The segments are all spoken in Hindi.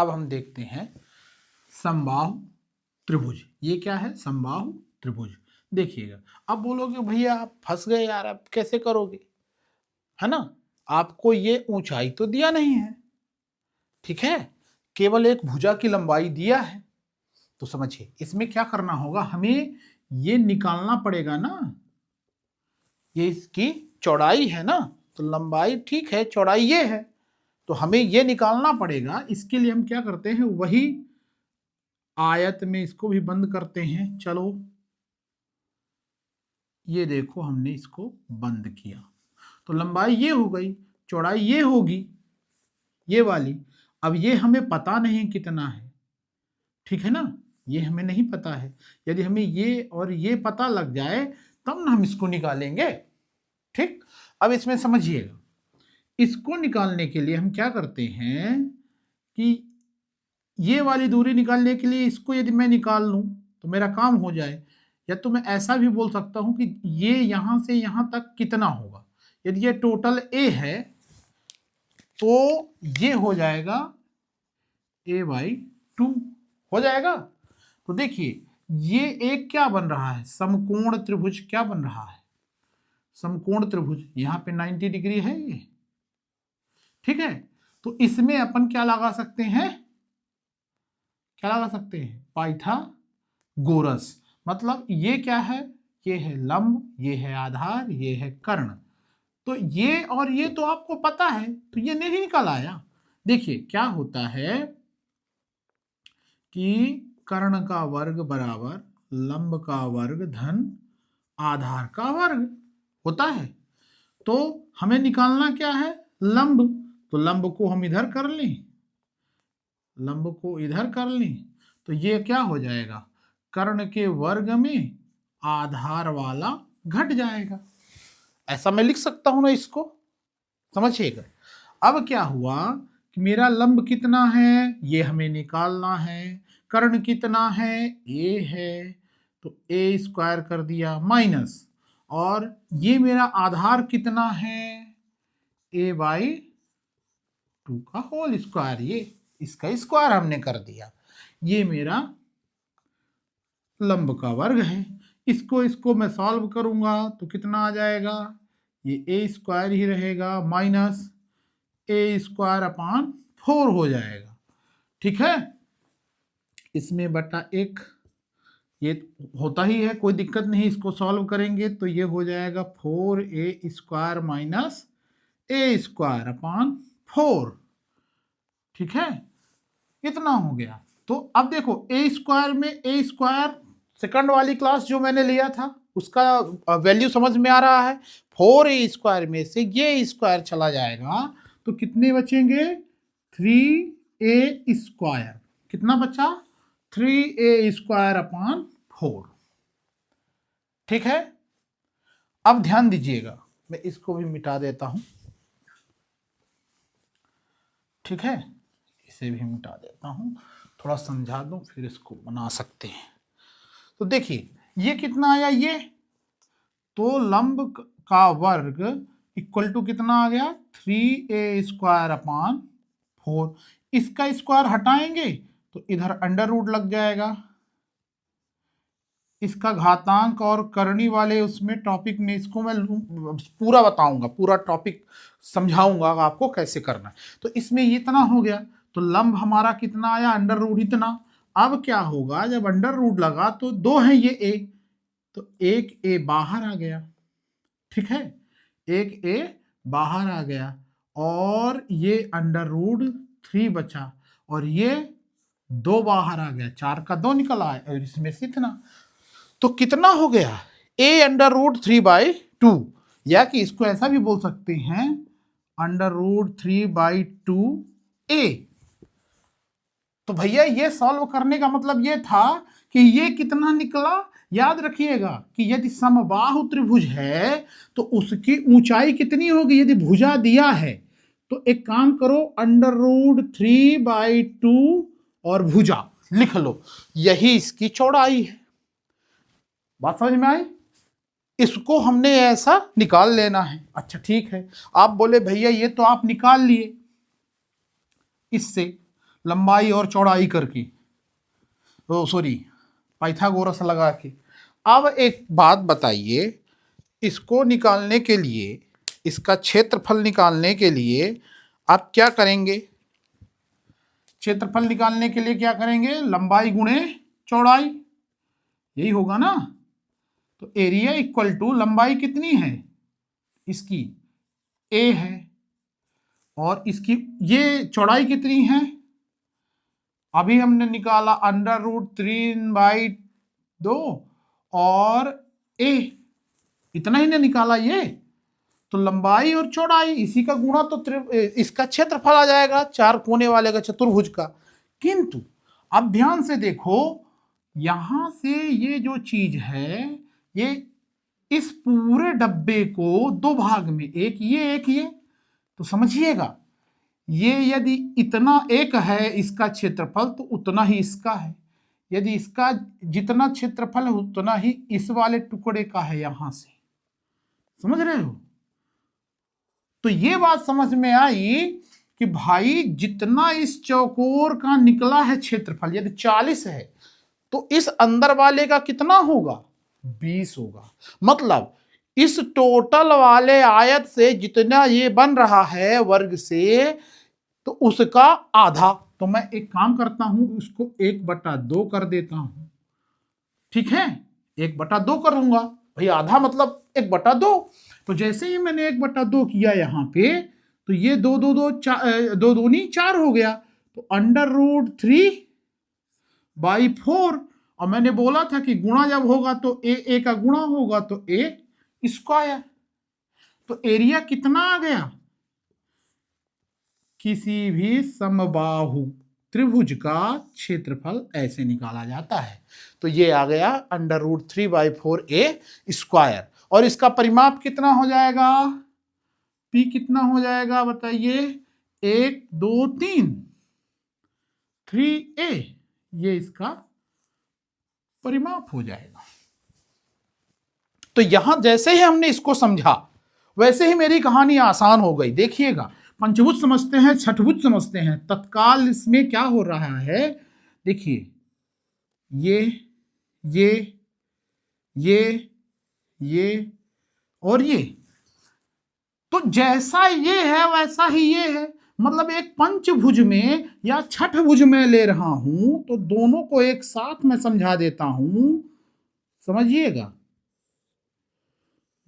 अब हम देखते हैं समबाहु त्रिभुज। ये क्या है? समबाहु त्रिभुज। देखिएगा, अब बोलोगे भैया आप फंस गए यार, आप कैसे करोगे, है ना? आपको ये ऊंचाई तो दिया नहीं है, ठीक है, केवल एक भुजा की लंबाई दिया है। तो समझिए इसमें क्या करना होगा, हमें ये निकालना पड़ेगा ना, ये इसकी चौड़ाई है ना, तो लंबाई ठीक है, चौड़ाई ये है, तो हमें ये निकालना पड़ेगा। इसके लिए हम क्या करते हैं, वही आयत में इसको भी बंद करते हैं। चलो ये देखो, हमने इसको बंद किया तो लंबाई ये हो गई, चौड़ाई ये होगी, ये वाली। अब ये हमें पता नहीं कितना है, ठीक है ना, ये हमें नहीं पता है। यदि हमें ये और ये पता लग जाए तब ना हम इसको निकालेंगे, ठीक। अब इसमें समझिएगा, इसको निकालने के लिए हम क्या करते हैं कि ये वाली दूरी निकालने के लिए इसको यदि मैं निकाल लूं तो मेरा काम हो जाए। या तो मैं ऐसा भी बोल सकता हूं कि ये यहां से यहां तक कितना होगा। यदि ये टोटल ए है तो ये हो जाएगा a/2 हो जाएगा। तो देखिए ये एक क्या बन रहा है, समकोण त्रिभुज क्या बन रहा है, समकोण त्रिभुज। यहां पे 90 डिग्री है ये, ठीक है। तो इसमें अपन क्या लगा सकते हैं, क्या लगा सकते हैं, पाइथागोरस। मतलब ये क्या है, ये है लंब, ये है आधार, ये है कर्ण। तो ये और ये तो आपको पता है, तो ये नहीं निकल आया। देखिए क्या होता है कि कर्ण का वर्ग बराबर लंब का वर्ग धन आधार का वर्ग होता है। तो हमें निकालना क्या है, लंब। तो लंब को हम इधर कर लें, लंब को इधर कर लें, तो ये क्या हो जाएगा, कर्ण के वर्ग में आधार वाला घट जाएगा। ऐसा मैं लिख सकता हूं ना इसको, समझिएगा। अब क्या हुआ कि मेरा लंब कितना है ये हमें निकालना है, कर्ण कितना है ए है, तो ए स्क्वायर कर दिया माइनस, और ये मेरा आधार कितना है a/2 का होल स्क्वायर, ये इसका स्क्वायर हमने कर दिया। ये मेरा लंब का वर्ग है। इसको मैं सॉल्व करूंगा तो कितना आ जाएगा, ये ए स्क्वायर ही रहेगा माइनस a²/4 हो जाएगा, ठीक है। इसमें बटा 1 ये होता ही है, कोई दिक्कत नहीं। इसको सॉल्व करेंगे तो ये हो जाएगा 4a² माइनस a²/4, ठीक है। इतना हो गया। तो अब देखो a² में a² सेकंड वाली क्लास जो मैंने लिया था उसका वैल्यू समझ में आ रहा है। 4a² में से ये स्क्वायर चला जाएगा तो कितने बचेंगे, 3a²। कितना बचा, 3a²/4, ठीक है। अब ध्यान दीजिएगा, मैं इसको भी मिटा देता हूं, ठीक है, इसे भी मिटा देता हूं, थोड़ा समझा दूं फिर इसको बना सकते हैं। तो देखिए ये कितना आया, ये तो लंब का वर्ग इक्वल टू कितना आ गया, 3a²/4। इसका स्क्वायर हटाएंगे तो इधर अंडर रूट लग जाएगा। इसका घातांक और करनी वाले उसमें टॉपिक में इसको मैं पूरा बताऊंगा, पूरा टॉपिक समझाऊंगा आपको कैसे करना है। तो इसमें इतना हो गया, तो लंब हमारा कितना आया, अंडर रूट इतना। अब क्या होगा, जब अंडर रूट लगा तो 2 है ये a, तो एक a बाहर आ गया, ठीक है, एक a बाहर आ गया, और ये अंडर रूट 3 बचा, और ये 2 बाहर आ गया, 4 का 2 निकल आया, और इसमें से इतना। तो कितना हो गया, a√3/2, या कि इसको ऐसा भी बोल सकते हैं √3/2a। तो भैया ये सॉल्व करने का मतलब ये था कि ये कितना निकला। याद रखिएगा कि यदि समबाहु त्रिभुज है तो उसकी ऊंचाई कितनी होगी, यदि भुजा दिया है तो एक काम करो, √3/2 और भुजा लिख लो, यही इसकी चौड़ाई है। बात समझ में आई, इसको हमने ऐसा निकाल लेना है। अच्छा ठीक है, आप बोले भैया ये तो आप निकाल लिए इससे, लंबाई और चौड़ाई करके, ओ सॉरी पाइथागोरस लगा के। अब एक बात बताइए, इसको निकालने के लिए, इसका क्षेत्रफल निकालने के लिए आप क्या करेंगे? क्षेत्रफल निकालने के लिए क्या करेंगे? लंबाई गुणे चौड़ाई, यही होगा ना। तो एरिया इक्वल टू लंबाई कितनी है इसकी, ए है, और इसकी ये चौड़ाई कितनी है, अभी हमने निकाला √3/2 और ए, इतना ही ने निकाला ये। तो लंबाई और चौड़ाई इसी का गुणा तो इसका क्षेत्रफल आ जाएगा, 4 कोने वाले का चतुर्भुज का। किंतु अब ध्यान से देखो, यहां से ये जो चीज है, ये इस पूरे डब्बे को दो भाग में, एक ये, तो समझिएगा, ये यदि इतना एक है इसका क्षेत्रफल तो उतना ही इसका है, यदि इसका जितना क्षेत्रफल है उतना ही इस वाले टुकड़े का है, यहां से, समझ रहे हो। तो ये बात समझ में आई कि भाई जितना इस चौकोर का निकला है क्षेत्रफल, यदि 40 है तो इस अंदर वाले का कितना होगा, 20 होगा। मतलब इस टोटल वाले आयत से जितना ये बन रहा है वर्ग से, तो उसका आधा। तो मैं एक काम करता हूं, उसको 1/2 कर देता हूं, ठीक है, 1/2 करूंगा भाई, आधा मतलब 1/2। तो जैसे ही मैंने 1/2 किया यहां पे, तो ये 2 दूनी 4 हो गया, तो √3/4। और मैंने बोला था कि गुणा जब होगा तो ए का गुणा होगा तो ए स्क्वायर। तो एरिया कितना आ गया, किसी भी समबाहु त्रिभुज का क्षेत्रफल ऐसे निकाला जाता है। तो ये आ गया √3/4a²। और इसका परिमाप कितना हो जाएगा, P कितना हो जाएगा बताइए, 1 2 3 3a, ये इसका परिमाप हो जाएगा। तो यहां जैसे ही हमने इसको समझा वैसे ही मेरी कहानी आसान हो गई। देखिएगा, पंचभुज समझते हैं, छठभुज समझते हैं, तत्काल इसमें क्या हो रहा है, देखिए ये और ये, तो जैसा ये है वैसा ही ये है। मतलब एक पंचभुज में या छठभुज में ले रहा हूं, तो दोनों को एक साथ में समझा देता हूं, समझिएगा।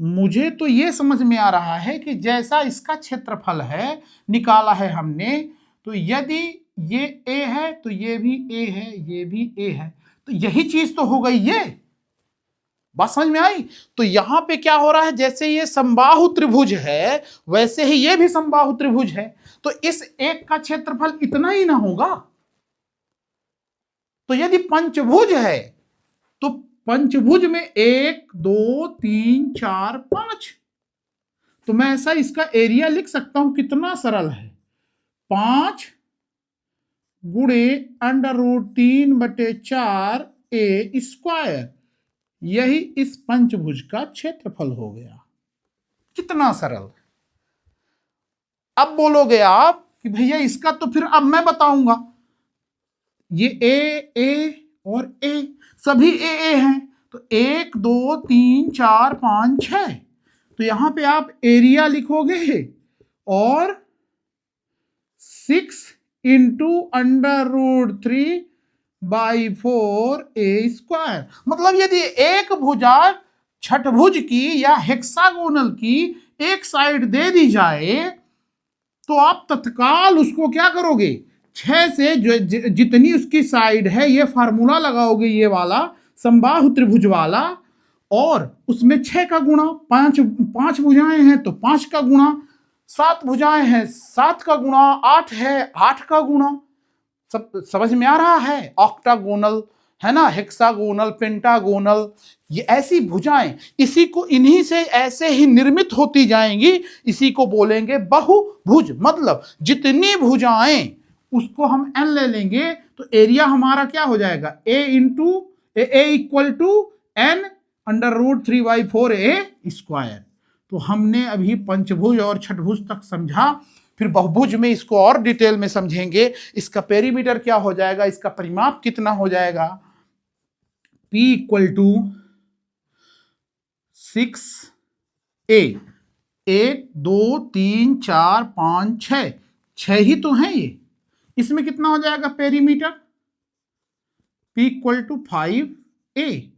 मुझे तो ये समझ में आ रहा है कि जैसा इसका क्षेत्रफल है निकाला है हमने, तो यदि ये a है तो ये भी a है, ये भी a है, तो यही चीज तो हो गई। ये बात समझ में आई। तो यहां पे क्या हो रहा है, जैसे ये समबाहु त्रिभुज है वैसे ही ये भी समबाहु त्रिभुज है, तो इस एक का क्षेत्रफल इतना ही ना होगा। तो यदि पंचभुज है तो पंचभुज में 1 2 3 4 5, तो मैं ऐसा इसका एरिया लिख सकता हूं, कितना सरल है, 5 गुणे √3/4a², यही इस पंचभुज का क्षेत्रफल हो गया। कितना सरल। अब बोलोगे आप कि भैया इसका तो फिर अब मैं बताऊंगा, ये ए और ए सभी ए हैं, तो 1 2 3 4 5 6, तो यहां पे आप एरिया लिखोगे और 6 × √3/4a²। मतलब यदि एक भुजा छठभुज की या हेक्सागोनल की एक साइड दे दी जाए, तो आप तत्काल उसको क्या करोगे, 6 से जितनी उसकी साइड है ये फार्मूला लगाओगे, ये वाला समबाहु त्रिभुज वाला, और उसमें 6 का गुणा, 5 भुजाएं हैं तो 5 का गुणा, 7 भुजाएं हैं 7 का गुणा, 8 है 8 का गुणा। सब समझ में आ रहा है। ऑक्टागोनल है ना, हेक्सागोनल, पेंटागोनल, ये ऐसी भुजाएं, इसी को इन्हीं से ऐसे ही निर्मित होती जाएंगी, इसी को बोलेंगे बहुभुज। मतलब जितनी भुजाएं उसको हम n ले लेंगे, तो एरिया हमारा क्या हो जाएगा, a equal to n √3/4a²। तो हमने अभी पंचभुज और छठभुज तक समझा। फिर बहुभुज में इसको और डिटेल में समझेंगे। इसका पेरीमीटर क्या हो जाएगा, इसका परिमाप कितना हो जाएगा, P इक्वल टू 6a, 1 2 3 4 5 6, 6 ही तो है ये। इसमें कितना हो जाएगा perimeter, P equal to 5a।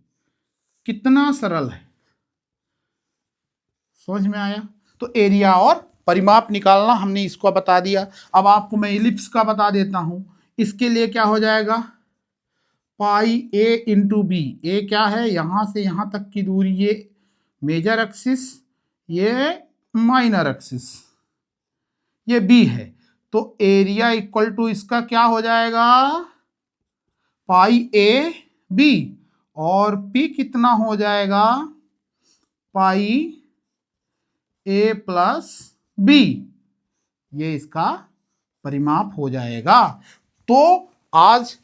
कितना सरल है, समझ में आया। तो एरिया और परिमाप निकालना हमने इसको बता दिया। अब आपको मैं इलिप्स का बता देता हूं। इसके लिए क्या हो जाएगा, पाई a इंटू बी। ए क्या है, यहां से यहां तक की दूरी, ये मेजर एक्सिस, ये माइनर एक्सिस, ये बी है। तो एरिया इक्वल टू इसका क्या हो जाएगा, पाई ए बी, और पी कितना हो जाएगा, पाई ए प्लस बी। ये इसका परिमाप हो जाएगा। तो आज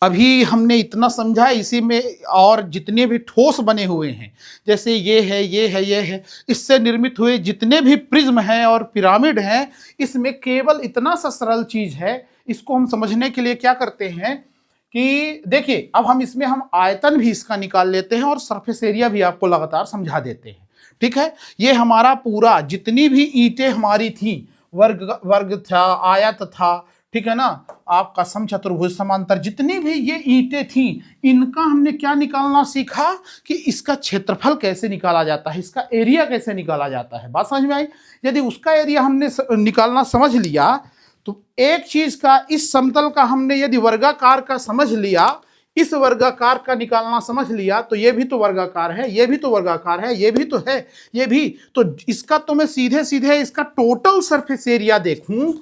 अभी हमने इतना समझा, इसी में और जितने भी ठोस बने हुए हैं, जैसे ये है, ये है, ये है, इससे निर्मित हुए जितने भी प्रिज्म हैं और पिरामिड हैं, इसमें केवल इतना सा सरल चीज है। इसको हम समझने के लिए क्या करते हैं कि देखिए, अब हम इसमें हम आयतन भी इसका निकाल लेते हैं और सरफेस एरिया भी आपको लगातार समझा देते हैं। ठीक है, ये हमारा पूरा जितनी भी ईंटें हमारी थी, वर्ग था, आयत था, ठीक है ना, आपका समचतुर्भुज, समांतर, जितनी भी ये ईंटें थी, इनका हमने क्या निकालना सीखा कि इसका क्षेत्रफल कैसे निकाला जाता है, इसका एरिया कैसे निकाला जाता है। बात समझ में आई। यदि उसका एरिया हमने निकालना समझ लिया, तो एक चीज का, इस समतल का हमने यदि वर्गाकार का समझ लिया, इस वर्गाकार का निकालना समझ लिया, तो ये भी तो वर्गाकार है, ये भी तो वर्गाकार है, ये भी तो है, ये भी तो, इसका तो मैं सीधे सीधे इसका टोटल सरफेस एरिया देखूं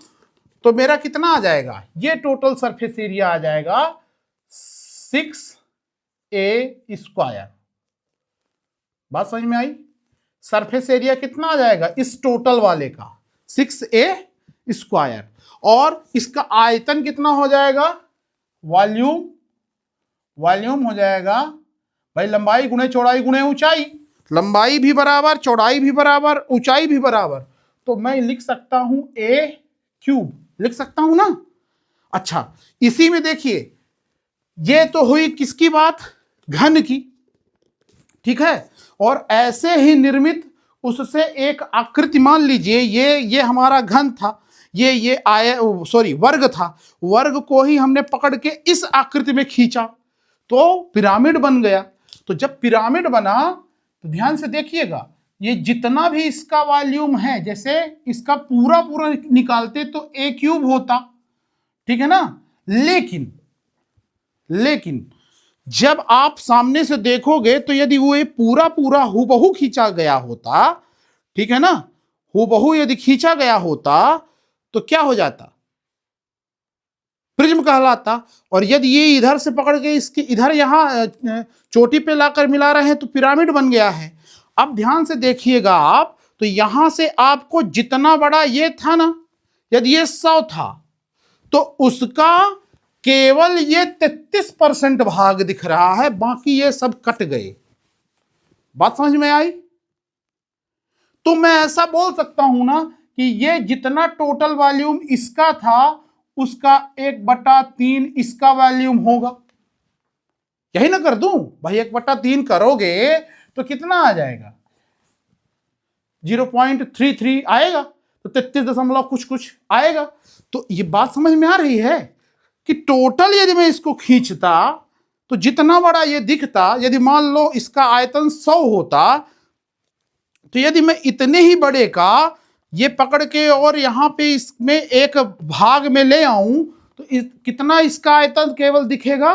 तो मेरा कितना आ जाएगा, ये टोटल सरफेस एरिया आ जाएगा 6a²। बात समझ में आई। सरफेस एरिया कितना आ जाएगा इस टोटल वाले का, 6a²। और इसका आयतन कितना हो जाएगा, वॉल्यूम, वॉल्यूम हो जाएगा भाई लंबाई गुणे चौड़ाई गुणे ऊंचाई। लंबाई भी बराबर, चौड़ाई भी बराबर, ऊंचाई भी बराबर, तो मैं लिख सकता हूं a³ लिख सकता हूं ना। अच्छा, इसी में देखिए, ये तो हुई किसकी बात, घन की, ठीक है। और ऐसे ही निर्मित उससे एक आकृति, मान लीजिए ये हमारा घन था, ये वर्ग था, वर्ग को ही हमने पकड़ के इस आकृति में खींचा तो पिरामिड बन गया। तो जब पिरामिड बना तो ध्यान से देखिएगा, ये जितना भी इसका वॉल्यूम है, जैसे इसका पूरा पूरा निकालते तो a³ होता, ठीक है ना। लेकिन जब आप सामने से देखोगे तो यदि वो ये पूरा पूरा हूबहू खींचा गया होता, ठीक है ना, हूबहू यदि खींचा गया होता तो क्या हो जाता, प्रिज्म कहलाता। और यदि ये इधर से पकड़ के इसके इधर यहां चोटी पे लाकर मिला रहे हैं तो पिरामिड बन गया है। अब ध्यान से देखिएगा आप, तो यहां से आपको जितना बड़ा ये था ना, यदि ये 100 था तो उसका केवल ये 33% भाग दिख रहा है, बाकी ये सब कट गए। बात समझ में आई। तो मैं ऐसा बोल सकता हूं ना कि ये जितना टोटल वॉल्यूम इसका था, उसका 1/3 इसका वॉल्यूम होगा। यही ना कर दूं भाई, 1/3 करोगे तो कितना आ जाएगा, 0.33 आएगा, तो 33 कुछ आएगा। तो ये बात समझ में आ रही है कि टोटल यदि मैं इसको खींचता तो जितना बड़ा ये दिखता, यदि मान लो इसका आयतन 100 होता, तो यदि मैं इतने ही बड़े का ये पकड़ के और यहां पे इसमें एक भाग में ले आऊं तो कितना इसका आयतन केवल दिखेगा,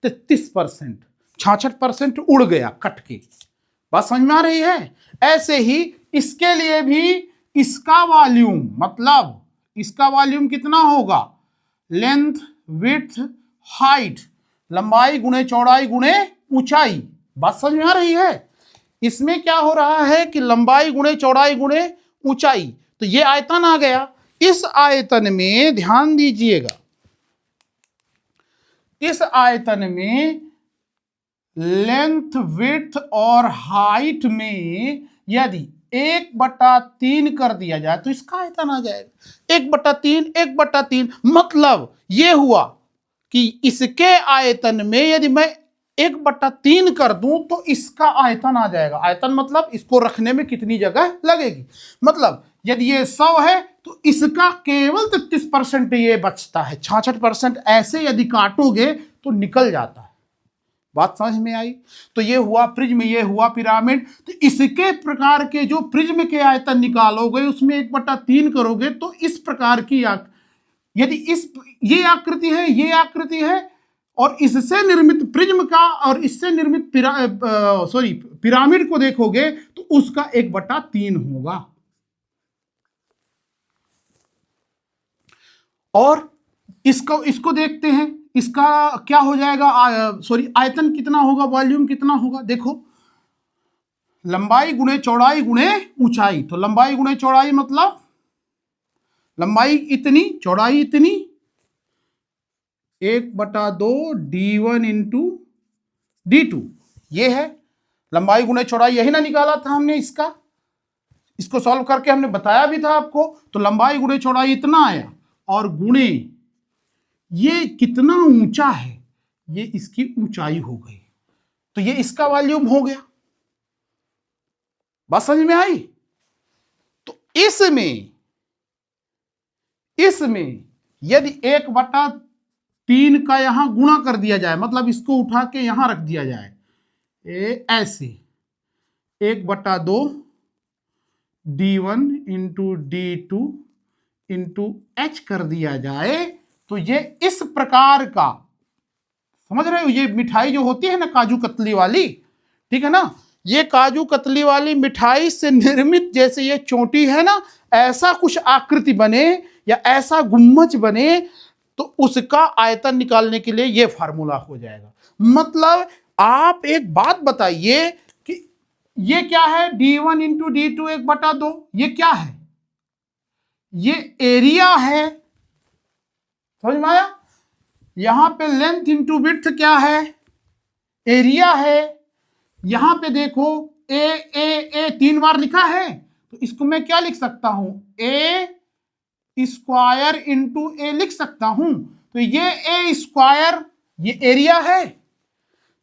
33%, 66% उड़ गया कट के। बात समझ में आ रही है। ऐसे ही इसके लिए भी इसका वॉल्यूम, मतलब इसका वॉल्यूम कितना होगा, लेंथ विड्थ हाइट, लंबाई गुणे चौड़ाई गुणे ऊंचाई। बात समझ में आ रही है। इसमें क्या हो रहा है कि लंबाई गुणे चौड़ाई गुणे ऊंचाई, तो ये आयतन आ गया। इस आयतन में ध्यान दीजिएगा, इस आयतन में लेंथ विड्थ और हाइट में यदि 1/3 कर दिया जाए तो इसका आयतन आ जाएगा 1/3 1/3। मतलब ये हुआ कि इसके आयतन में यदि मैं 1/3 कर दूं तो इसका आयतन आ जाएगा। आयतन मतलब इसको रखने में कितनी जगह लगेगी। मतलब यदि ये 100 है तो इसका केवल 33% ये बचता है, 66% ऐसे यदि काटोगे तो निकल जाता है। बात समझ में आई। तो ये हुआ प्रिज्म, ये हुआ पिरामिड। तो इसके प्रकार के जो प्रिज्म के आयतन निकालोगे उसमें 1/3 करोगे तो इस प्रकार की यदि ये आकृति है, ये आकृति है और इससे निर्मित प्रिज्म का और इससे निर्मित पिरामिड को देखोगे तो उसका 1/3 होगा। और इसको देखते हैं, इसका क्या हो जाएगा, आयतन कितना होगा, वॉल्यूम कितना होगा। देखो लंबाई गुणे चौड़ाई गुणे ऊंचाई। तो लंबाई गुणे चौड़ाई मतलब लंबाई इतनी चौड़ाई इतनी, 1/2 d1 इंटू d2 ये है लंबाई गुणे चौड़ाई। यही ना निकाला था हमने इसको सॉल्व करके हमने बताया भी था आपको। तो लंबाई गुणे चौड़ाई इतना आया और गुणे ये कितना ऊंचा है, ये इसकी ऊंचाई हो गई। तो ये इसका वॉल्यूम हो गया। बात समझ में आई। तो इसमें यदि 1/3 का यहां गुणा कर दिया जाए, मतलब इसको उठा के यहां रख दिया जाए ऐसे 1/2 d1 into d2 into h कर दिया जाए तो ये इस प्रकार का, समझ रहे हो, ये मिठाई जो होती है ना काजू कतली वाली, ठीक है ना, ये काजू कतली वाली मिठाई से निर्मित जैसे ये चोटी है ना, ऐसा कुछ आकृति बने या ऐसा गुम्मज बने तो उसका आयतन निकालने के लिए ये फार्मूला हो जाएगा। मतलब आप एक बात बताइए कि ये क्या है, d1 इंटू d2 1/2, ये क्या है, ये एरिया है। समझ में आया। यहां पे लेंथ इंटू विड्थ क्या है, एरिया है। यहां पे देखो ए 3 बार लिखा है तो इसको मैं क्या लिख सकता हूं, a² इंटू ए लिख सकता हूं। तो ये a² ये एरिया है।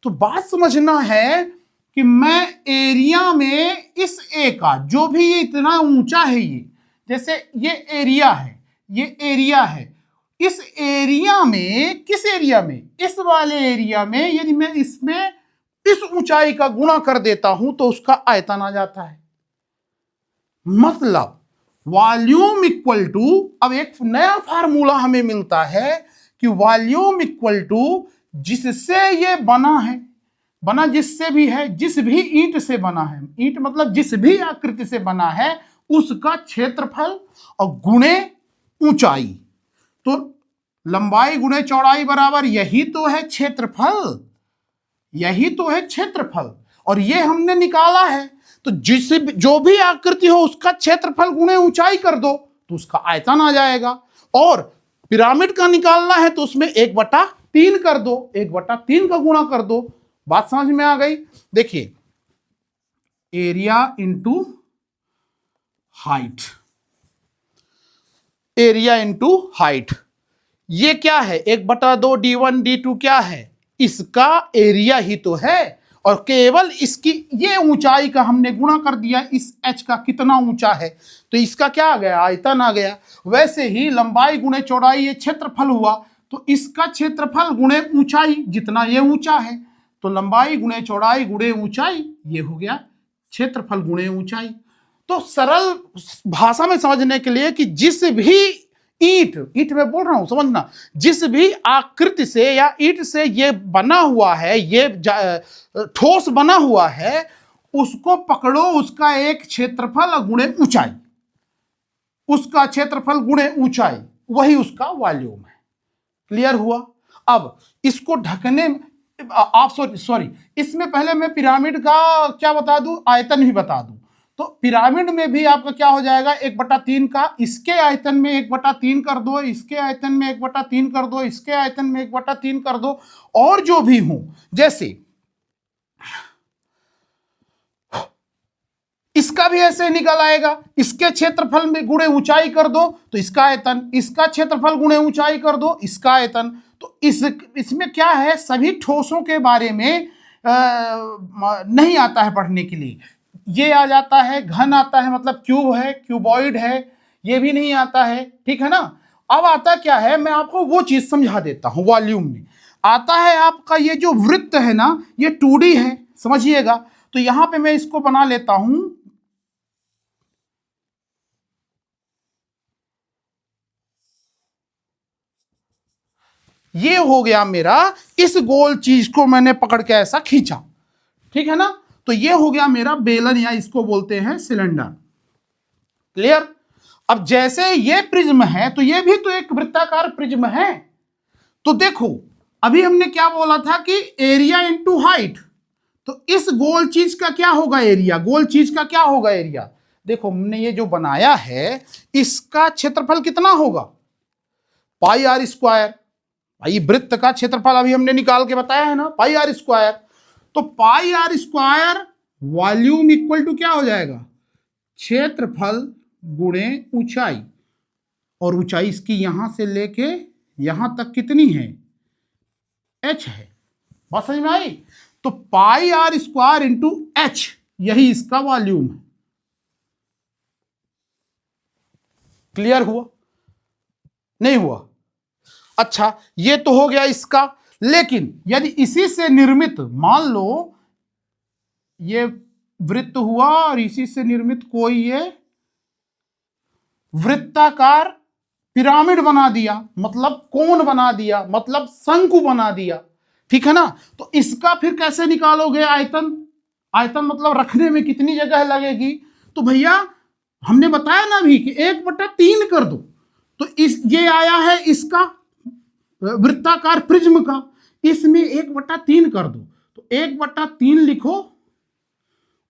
तो बात समझना है कि मैं एरिया में इस ए का जो भी ये इतना ऊंचा है, ये जैसे ये एरिया है, ये एरिया है, इस एरिया में, किस एरिया में, इस वाले एरिया में यदि मैं इसमें इस ऊंचाई का गुणा कर देता हूं तो उसका आयतन आ जाता है। मतलब वॉल्यूम इक्वल टू, अब एक नया फार्मूला हमें मिलता है कि वॉल्यूम इक्वल टू जिससे ये बना है, बना जिससे भी है, जिस भी ईंट से बना है, ईंट मतलब जिस भी आकृति से बना है उसका क्षेत्रफल और गुणे ऊंचाई। तो लंबाई गुणे चौड़ाई बराबर यही तो है क्षेत्रफल, यही तो है क्षेत्रफल। और ये हमने निकाला है। तो जो भी आकृति हो उसका क्षेत्रफल गुणे ऊंचाई कर दो तो उसका आयतन आ जाएगा। और पिरामिड का निकालना है तो उसमें 1/3 कर दो, 1/3 का गुणा कर दो। बात समझ में आ गई। देखिए area into height, area into height, ये क्या है, 1/2 d1 d2 क्या है, इसका एरिया ही तो है। और केवल इसकी ये ऊंचाई का हमने गुणा कर दिया, इस h का कितना ऊंचा है तो इसका क्या आ गया, आयतन आ गया। वैसे ही लंबाई गुणे चौड़ाई ये क्षेत्रफल हुआ तो इसका क्षेत्रफल गुणे ऊंचाई, जितना ये ऊंचा है तो लंबाई गुणे चौड़ाई गुणे ऊंचाई, ये हो गया क्षेत्रफल गुणे ऊंचाई। तो सरल भाषा में समझने के लिए कि जिस भी ईंट में बोल रहा हूं समझना, जिस भी आकृति से या ईंट से ये बना हुआ है, ये ठोस बना हुआ है, उसको पकड़ो, उसका एक क्षेत्रफल गुणे ऊंचाई, उसका क्षेत्रफल गुणे ऊंचाई, वही उसका वॉल्यूम है। क्लियर हुआ। अब इसको ढकने आप सॉरी इसमें पहले मैं पिरामिड का क्या बता दूं, आयतन भी बता दूं। तो पिरामिड में भी आपका क्या हो जाएगा, 1/3 का इसके आयतन में 1/3 कर दो, इसके आयतन में 1/3 कर दो, इसके आयतन में 1/3 कर दो, और जो भी हो, जैसे इसका भी ऐसे निकल आएगा, इसके क्षेत्रफल में गुणे ऊंचाई कर दो तो इसका आयतन, इसका क्षेत्रफल गुणे ऊंचाई कर दो इसका आयतन। तो इसमें क्या है, सभी ठोसों के बारे में नहीं आता है पढ़ने के लिए। ये आ जाता है, घन आता है मतलब क्यूब है, क्यूबॉइड है, ये भी नहीं आता है, ठीक है ना। अब आता क्या है, मैं आपको वो चीज समझा देता हूं। वॉल्यूम में आता है आपका ये जो वृत्त है ना, ये 2D है, समझिएगा। तो यहां पे मैं इसको बना लेता हूं, ये हो गया मेरा, इस गोल चीज को मैंने पकड़ के ऐसा खींचा, ठीक है ना। तो ये हो गया मेरा बेलन, या इसको बोलते हैं सिलेंडर। क्लियर। अब जैसे ये प्रिज्म है तो ये भी तो एक वृत्ताकार प्रिज्म है। तो देखो अभी हमने क्या बोला था कि एरिया इंटू हाइट, तो इस गोल चीज का क्या होगा एरिया, गोल चीज का क्या होगा एरिया। देखो हमने ये जो बनाया है इसका क्षेत्रफल कितना होगा, पाई आर स्क्वायर। भाई वृत्त का क्षेत्रफल अभी हमने निकाल के बताया है ना, पाई आर स्क्वायर। तो pi are square volume equal to क्या हो जाएगा, क्षेत्रफल गुणे ऊंचाई। और ऊंचाई इसकी यहां से लेके यहां तक कितनी है, h है। बात समझ में आई। तो pi are square into H, यही इसका वॉल्यूम है। क्लियर हुआ, नहीं हुआ। अच्छा ये तो हो गया इसका। लेकिन यदि इसी से निर्मित, मान लो ये वृत्त हुआ और इसी से निर्मित कोई ये वृत्ताकार पिरामिड बना दिया, मतलब कोण बना दिया, मतलब शंकु बना दिया, ठीक है ना। तो इसका फिर कैसे निकालोगे आयतन, आयतन मतलब रखने में कितनी जगह लगेगी। तो भैया हमने बताया ना अभी कि 1/3 कर दो। तो इस ये आया है इसका वृत्ताकार प्रिज्म का, इसमें 1/3 कर दो। तो 1/3 लिखो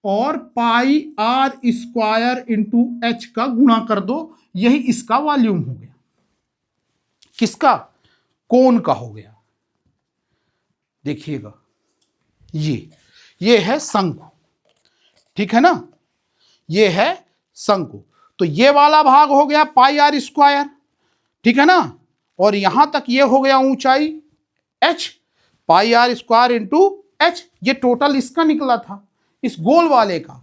और पाई आर स्क्वायर इंटू एच का गुणा कर दो, यही इसका वॉल्यूम हो गया। किसका, कोण का हो गया। देखिएगा ये है शंकु, ठीक है ना, ये है शंकु। तो ये वाला भाग हो गया पाई आर स्क्वायर, ठीक है ना। और यहां तक ये हो गया ऊंचाई h, pi are square into एच, ये टोटल इसका निकला था, इस गोल वाले का,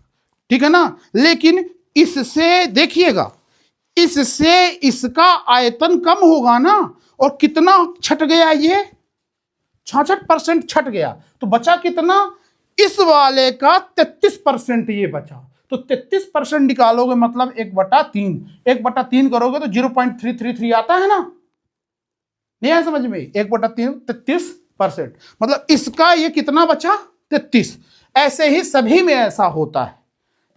ठीक है ना। लेकिन इससे देखिएगा, इससे इसका आयतन कम होगा ना, और कितना छट गया, ये 66% छट गया। तो बचा कितना, इस वाले का 33% ये बचा। तो 33% निकालोगे मतलब 1/3, 1/3 करोगे तो 0.333 आता है ना, नहीं है समझ में। 1/3 33%, मतलब इसका ये कितना बचा, 33। ऐसे ही सभी में ऐसा होता है।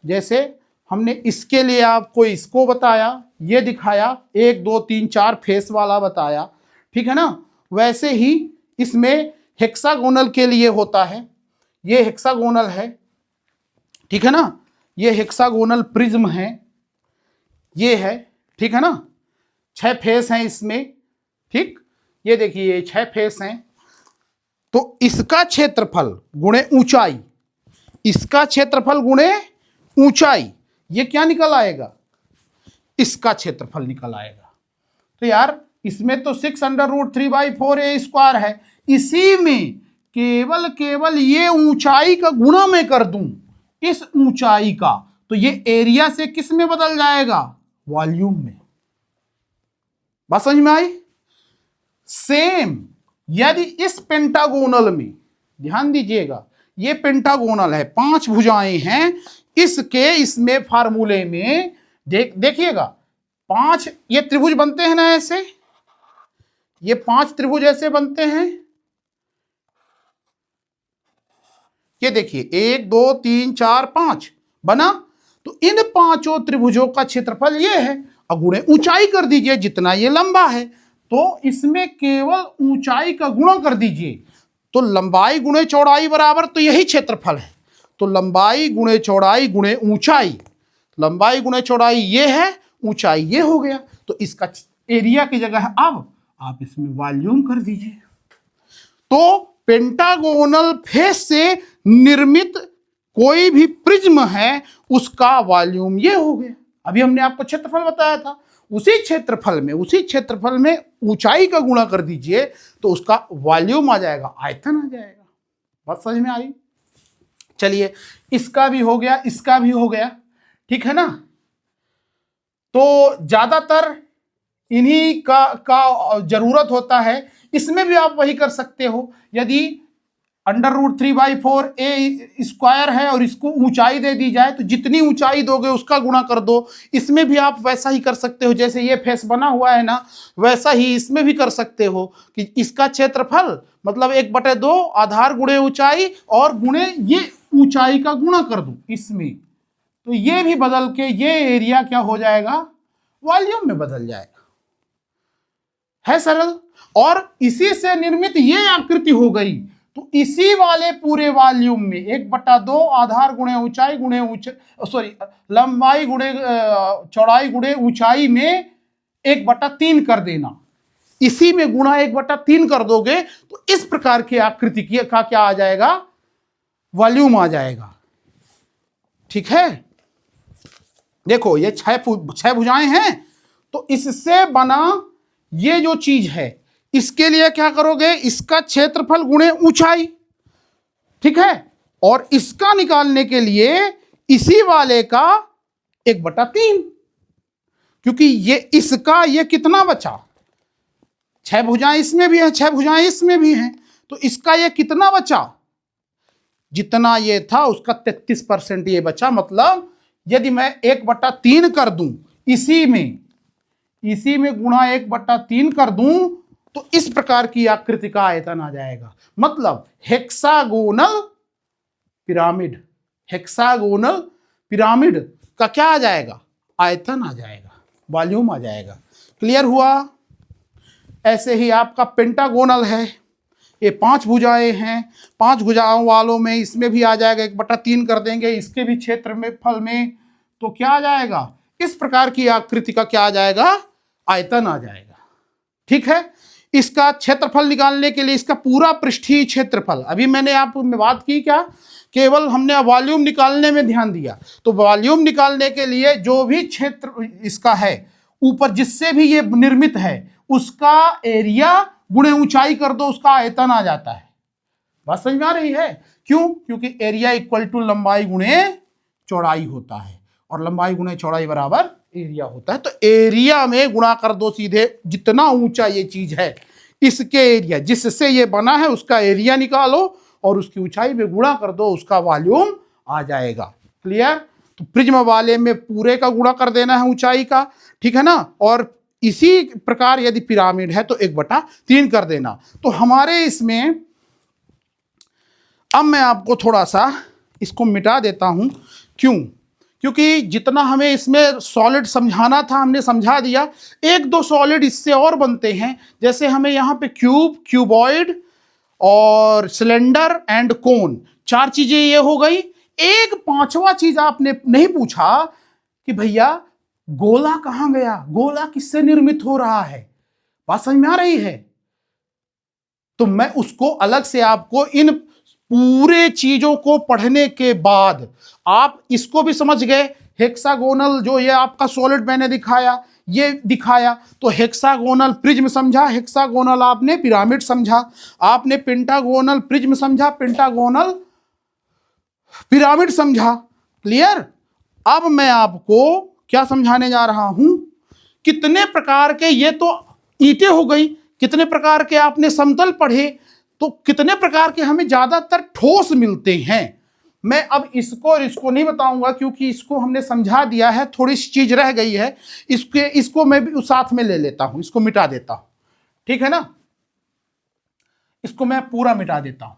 जैसे हमने इसके लिए आपको इसको बताया, ये दिखाया 1 2 3 4 फेस वाला बताया, ठीक है ना। वैसे ही इसमें हेक्सागोनल के लिए होता है, ये हेक्सागोनल है, ठीक है ना। ये हेक्सागोनल प्रिज्म है, ये है, ठीक है ना। 6 फेस हैं इसमें, ठीक। ये देखिए 6 फेस हैं। तो इसका क्षेत्रफल गुणे ऊंचाई, इसका क्षेत्रफल गुणे ऊंचाई, ये क्या निकल आएगा, इसका क्षेत्रफल निकल आएगा। तो यार इसमें तो 6√3/4a² है, इसी में केवल ये ऊंचाई का गुणा मैं कर दूं इस ऊंचाई का, तो ये एरिया से किस में बदल जाएगा, वॉल्यूम में। बात समझ में आई। सेम यदि इस पेंटागोनल में, ध्यान दीजिएगा ये पेंटागोनल है, 5 भुजाएं हैं इसके, इसमें फार्मूले में देखिएगा 5 ये त्रिभुज बनते हैं ना ऐसे, ये 5 त्रिभुज ऐसे बनते हैं। ये देखिए 1 2 3 4 5 बना। तो इन 5 त्रिभुजों का क्षेत्रफल ये है। अब गुणे ऊंचाई कर दीजिए, जितना ये लंबा है तो इसमें केवल ऊंचाई का गुणा कर दीजिए। तो लंबाई गुणे चौड़ाई बराबर, तो यही क्षेत्रफल है। तो लंबाई गुणे चौड़ाई गुणे ऊंचाई, लंबाई गुणे चौड़ाई ये है, ऊंचाई ये हो गया। तो इसका एरिया की जगह अब आप इसमें वॉल्यूम कर दीजिए। तो पेंटागोनल फेस से निर्मित कोई भी प्रिज्म है उसका वॉल्यूम ये हो गया। अभी हमने आपको क्षेत्रफल बताया था, उसी क्षेत्रफल में ऊंचाई का गुणा कर दीजिए तो उसका वॉल्यूम आ जाएगा, आयतन आ जाएगा। बात समझ में आई? चलिए, इसका भी हो गया, इसका भी हो गया, ठीक है ना। तो ज्यादातर इन्हीं का जरूरत होता है। इसमें भी आप वही कर सकते हो। यदि √3/4 a स्क्वायर है और इसको ऊंचाई दे दी जाए तो जितनी ऊंचाई दोगे उसका गुणा कर दो। इसमें भी आप वैसा ही कर सकते हो, जैसे ये फेस बना हुआ है ना, वैसा ही इसमें भी कर सकते हो कि इसका क्षेत्रफल मतलब 1/2 आधार गुणे ऊंचाई और गुणे ये ऊंचाई का गुणा कर दो इसमें, तो ये भी बदल के ये एरिया क्या हो जाएगा, वॉल्यूम में बदल जाएगा। है सरल। और इसी से निर्मित ये आकृति हो गई, तो इसी वाले पूरे वॉल्यूम में 1/2 आधार गुणे ऊंचाई गुणे लंबाई गुणे चौड़ाई गुणे ऊंचाई में 1/3 कर देना। इसी में गुणा 1/3 कर दोगे तो इस प्रकार की आकृति का क्या आ जाएगा, वॉल्यूम आ जाएगा। ठीक है, देखो ये 6 भुजाएं हैं, तो इससे बना ये जो चीज है इसके लिए क्या करोगे, इसका क्षेत्रफल गुणे ऊंचाई, ठीक है, और इसका निकालने के लिए इसी वाले का 1/3, क्योंकि ये इसका ये कितना बचा, 6 भुजाएं इसमें भी हैं, 6 भुजाएं इसमें भी हैं, तो इसका ये कितना बचा, जितना ये था उसका 33% ये बचा। मतलब यदि मैं 1/3 कर दूं इसी में गुणा 1/3 कर दूं तो इस प्रकार की आकृति का आयतन आ जाएगा। मतलब हेक्सागोनल पिरामिड का क्या आ जाएगा, आयतन आ जाएगा, वॉल्यूम आ जाएगा। क्लियर हुआ? ऐसे ही आपका पेंटागोनल है, ये 5 भुजाएं हैं, 5 भुजाओं वालों में इसमें भी आ जाएगा, 1/3 कर देंगे इसके भी क्षेत्र में फल में, तो क्या आ जाएगा, इस प्रकार की आकृति का क्या आ जाएगा, आयतन आ जाएगा। ठीक है, इसका क्षेत्रफल निकालने के लिए इसका पूरा पृष्ठीय क्षेत्रफल, अभी मैंने आपको बात की क्या, केवल हमने वॉल्यूम निकालने में ध्यान दिया, तो वॉल्यूम निकालने के लिए जो भी क्षेत्र इसका है ऊपर जिससे भी ये निर्मित है उसका एरिया गुणे ऊंचाई कर दो, उसका आयतन आ जाता है। बात समझ में आ रही है? क्यों? क्योंकि एरिया इक्वल टू लंबाई गुणे चौड़ाई होता है और लंबाई गुणे चौड़ाई बराबर एरिया होता है। तो एरिया में गुणा कर दो सीधे, जितना ऊंचा ये चीज है इसके एरिया जिससे ये बना है उसका एरिया निकालो और उसकी ऊंचाई में गुणा कर दो, उसका वॉल्यूम आ जाएगा। क्लियर? तो प्रिज्म वाले में पूरे का गुणा कर देना है ऊंचाई का, ठीक है ना, और इसी प्रकार यदि पिरामिड है तो 1/3 कर देना। तो हमारे इसमें अब मैं आपको थोड़ा सा इसको मिटा देता हूं। क्यों? क्योंकि जितना हमें इसमें सॉलिड समझाना था हमने समझा दिया। 1-2 सॉलिड इससे और बनते हैं, जैसे हमें यहाँ पे क्यूब, क्यूबॉइड और सिलेंडर एंड कोन, 4 चीजें ये हो गई। एक 5वां चीज आपने नहीं पूछा कि भैया गोला कहां गया, गोला किससे निर्मित हो रहा है। बात समझ में आ रही है? तो मैं उसको अलग से आपको इन पूरे चीजों को पढ़ने के बाद आप इसको भी समझ गए। हेक्सागोनल जो ये आपका सॉलिड मैंने दिखाया, ये दिखाया, तो हेक्सागोनल प्रिज्म समझा, हेक्सागोनल आपने पिरामिड समझा, आपने पेंटागोनल प्रिज्म समझा, पेंटागोनल पिरामिड समझा। क्लियर? अब मैं आपको क्या समझाने जा रहा हूं, कितने प्रकार के, ये तो ईंटें हो गई, कितने प्रकार के आपने समतल पढ़े, तो कितने प्रकार के हमें ज्यादातर ठोस मिलते हैं। मैं अब इसको और इसको नहीं बताऊंगा क्योंकि इसको हमने समझा दिया है, थोड़ी सी चीज रह गई है, इसको मैं भी साथ में ले लेता हूं, इसको मिटा देता हूं, ठीक है ना, इसको मैं पूरा मिटा देता हूं।